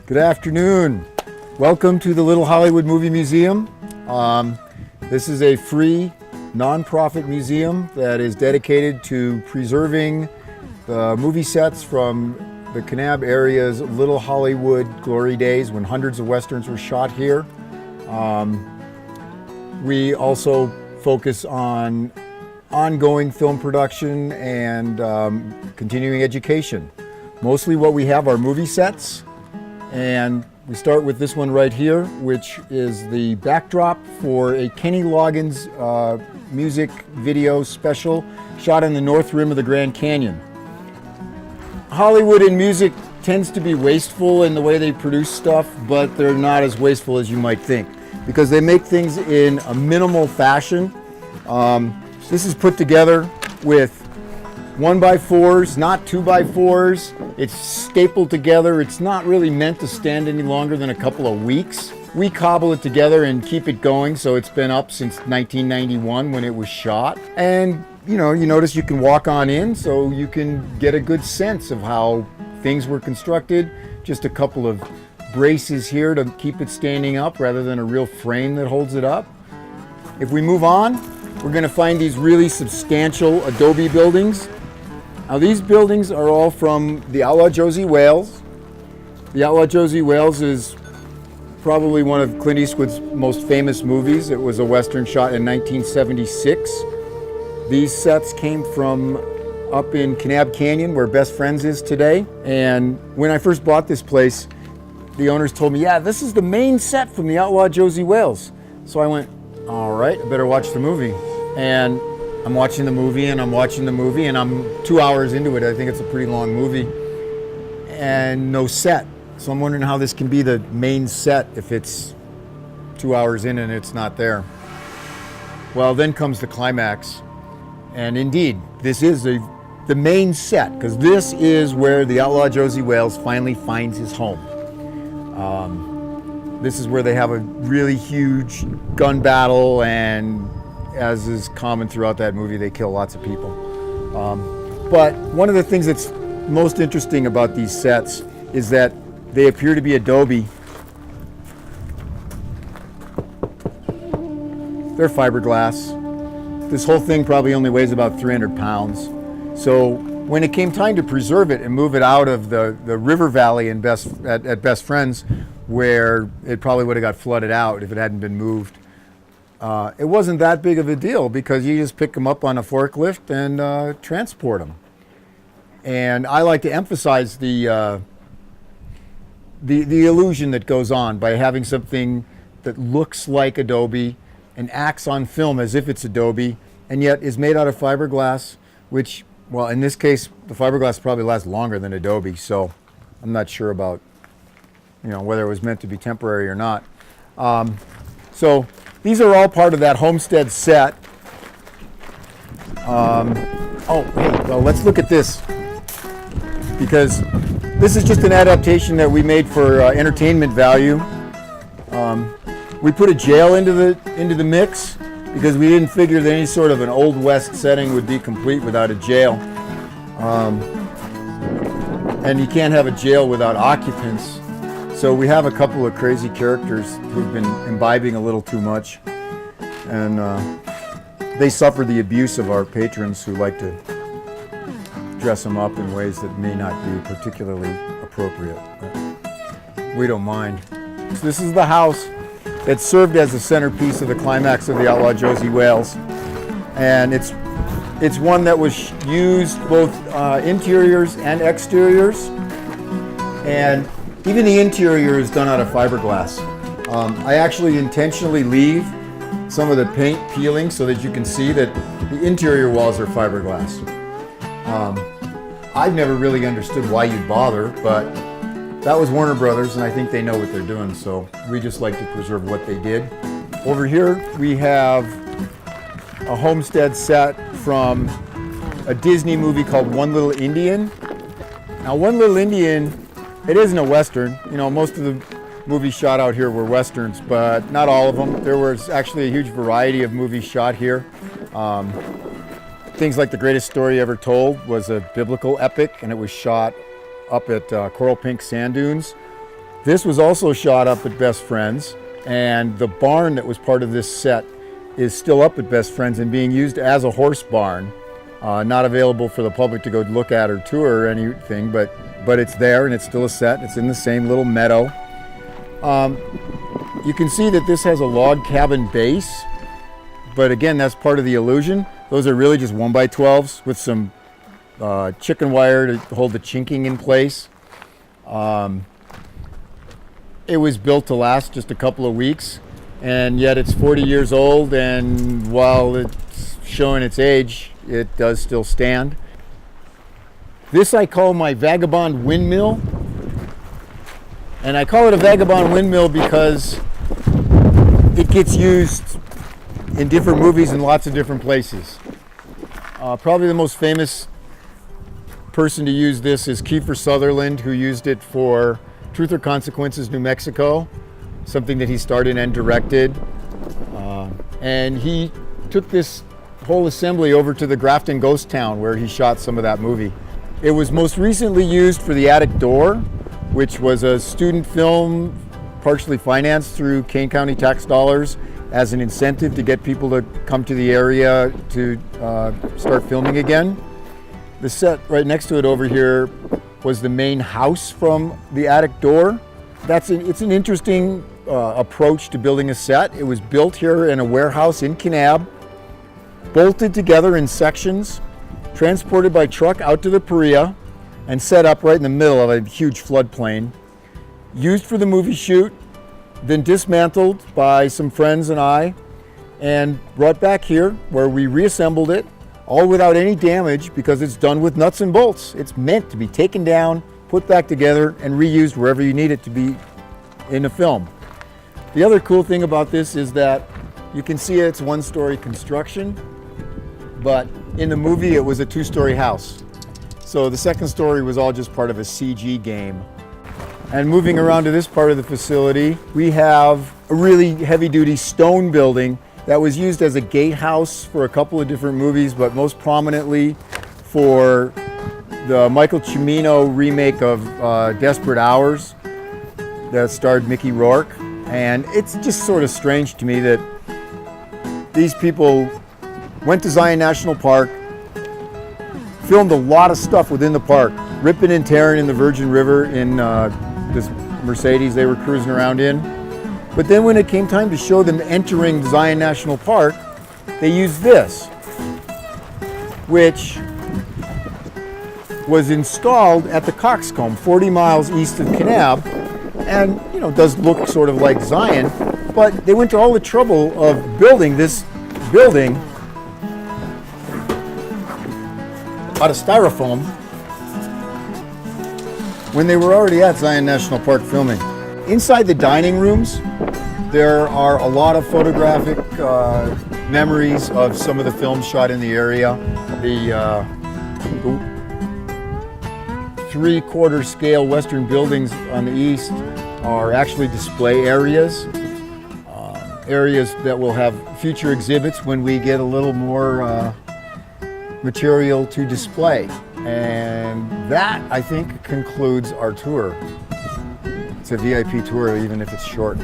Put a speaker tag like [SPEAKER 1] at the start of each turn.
[SPEAKER 1] Good afternoon. Welcome to the Little Hollywood Movie Museum. This is a free, non-profit museum that is dedicated to preserving the movie sets from the Kanab area's Little Hollywood glory days when hundreds of westerns were shot here. We also focus on ongoing film production and continuing education. Mostly what we have are movie sets, and we start with this one right here, which is the backdrop for a Kenny Loggins music video special shot in the North Rim of the Grand Canyon. Hollywood in music tends to be wasteful in the way they produce stuff, but they're not as wasteful as you might think because they make things in a minimal fashion. This is put together with 1x4s, not 2x4s. It's stapled together. It's not really meant to stand any longer than a couple of weeks. We cobble it together and keep it going, so it's been up since 1991 when it was shot. And you notice you can walk on in, so you can get a good sense of how things were constructed. Just a couple of braces here to keep it standing up rather than a real frame that holds it up. If we move on, we're going to find these really substantial adobe buildings. Now these buildings are all from The Outlaw Josie Wales. The Outlaw Josie Wales is probably one of Clint Eastwood's most famous movies. It was a Western shot in 1976. These sets came from up in Kanab Canyon where Best Friends is today. And when I first bought this place, the owners told me, yeah, this is the main set from The Outlaw Josie Wales. So I went, all right, I better watch the movie. And I'm watching the movie and I'm watching the movie and I'm 2 hours into it. I think it's a pretty long movie and no set. So I'm wondering how this can be the main set if it's 2 hours in and it's not there. Well, then comes the climax. And indeed, this is the main set because this is where the Outlaw Josie Wales finally finds his home. This is where they have a really huge gun battle, and as is common throughout that movie, they kill lots of people. But one of the things that's most interesting about these sets is that they appear to be adobe. They're fiberglass. This whole thing probably only weighs about 300 pounds. So when it came time to preserve it and move it out of the river valley at Best Friends, where it probably would have got flooded out if it hadn't been moved, it wasn't that big of a deal because you just pick them up on a forklift and transport them. And I like to emphasize the illusion that goes on by having something that looks like adobe and acts on film as if it's adobe and yet is made out of fiberglass, which, well, in this case, the fiberglass probably lasts longer than adobe, so I'm not sure about whether it was meant to be temporary or not. So these are all part of that homestead set. Oh, hey, well, let's look at this, because this is just an adaptation that we made for entertainment value. We put a jail into the mix because we didn't figure that any sort of an Old West setting would be complete without a jail. And you can't have a jail without occupants. So we have a couple of crazy characters who've been imbibing a little too much, and they suffer the abuse of our patrons who like to dress them up in ways that may not be particularly appropriate. But we don't mind. So this is the house that served as the centerpiece of the climax of The Outlaw Josie Wales, and it's one that was used both interiors and exteriors, and even the interior is done out of fiberglass. I actually intentionally leave some of the paint peeling so that you can see that the interior walls are fiberglass. I've never really understood why you'd bother, but that was Warner Brothers, and I think they know what they're doing, so we just like to preserve what they did. Over here we have a homestead set from a Disney movie called One Little Indian. Now, One Little Indian, it isn't a Western. Most of the movies shot out here were Westerns, but not all of them. There was actually a huge variety of movies shot here. Things like The Greatest Story Ever Told was a biblical epic, and it was shot up at Coral Pink Sand Dunes. This was also shot up at Best Friends, and the barn that was part of this set is still up at Best Friends and being used as a horse barn. Not available for the public to go look at or tour or anything, but it's there and it's still a set. It's in the same little meadow. You can see that this has a log cabin base, but again, that's part of the illusion. Those are really just 1x12s with some chicken wire to hold the chinking in place. It was built to last just a couple of weeks, and yet it's 40 years old, and while it's showing its age, it does still stand. This I call my vagabond windmill, and I call it a vagabond windmill because it gets used in different movies in lots of different places. Probably the most famous person to use this is Kiefer Sutherland, who used it for Truth or Consequences, New Mexico, something that he starred in and directed. And he took this whole assembly over to the Grafton Ghost Town where he shot some of that movie. It was most recently used for The Attic Door, which was a student film partially financed through Kane County tax dollars as an incentive to get people to come to the area to start filming again. The set right next to it over here was the main house from The Attic Door. It's an interesting approach to building a set. It was built here in a warehouse in Kanab, bolted together in sections, transported by truck out to the Paria, and set up right in the middle of a huge floodplain. Used for the movie shoot, then dismantled by some friends and I, and brought back here where we reassembled it, all without any damage because it's done with nuts and bolts. It's meant to be taken down, put back together, and reused wherever you need it to be in a film. The other cool thing about this is that you can see it's one-story construction, but in the movie it was a two-story house. So the second story was all just part of a CG game. And moving around to this part of the facility, we have a really heavy-duty stone building that was used as a gatehouse for a couple of different movies, but most prominently for the Michael Cimino remake of Desperate Hours that starred Mickey Rourke. And it's just sort of strange to me that these people went to Zion National Park, filmed a lot of stuff within the park, ripping and tearing in the Virgin River in this Mercedes they were cruising around in. But then when it came time to show them entering Zion National Park, they used this, which was installed at the Coxcomb, 40 miles east of Kanab, and does look sort of like Zion, but they went to all the trouble of building this building out of styrofoam when they were already at Zion National Park filming. Inside the dining rooms, there are a lot of photographic memories of some of the films shot in the area. The 3/4 scale Western buildings on the east are actually display areas, areas that will have future exhibits when we get a little more material to display. And that, I think, concludes our tour. It's a VIP tour, even if it's short.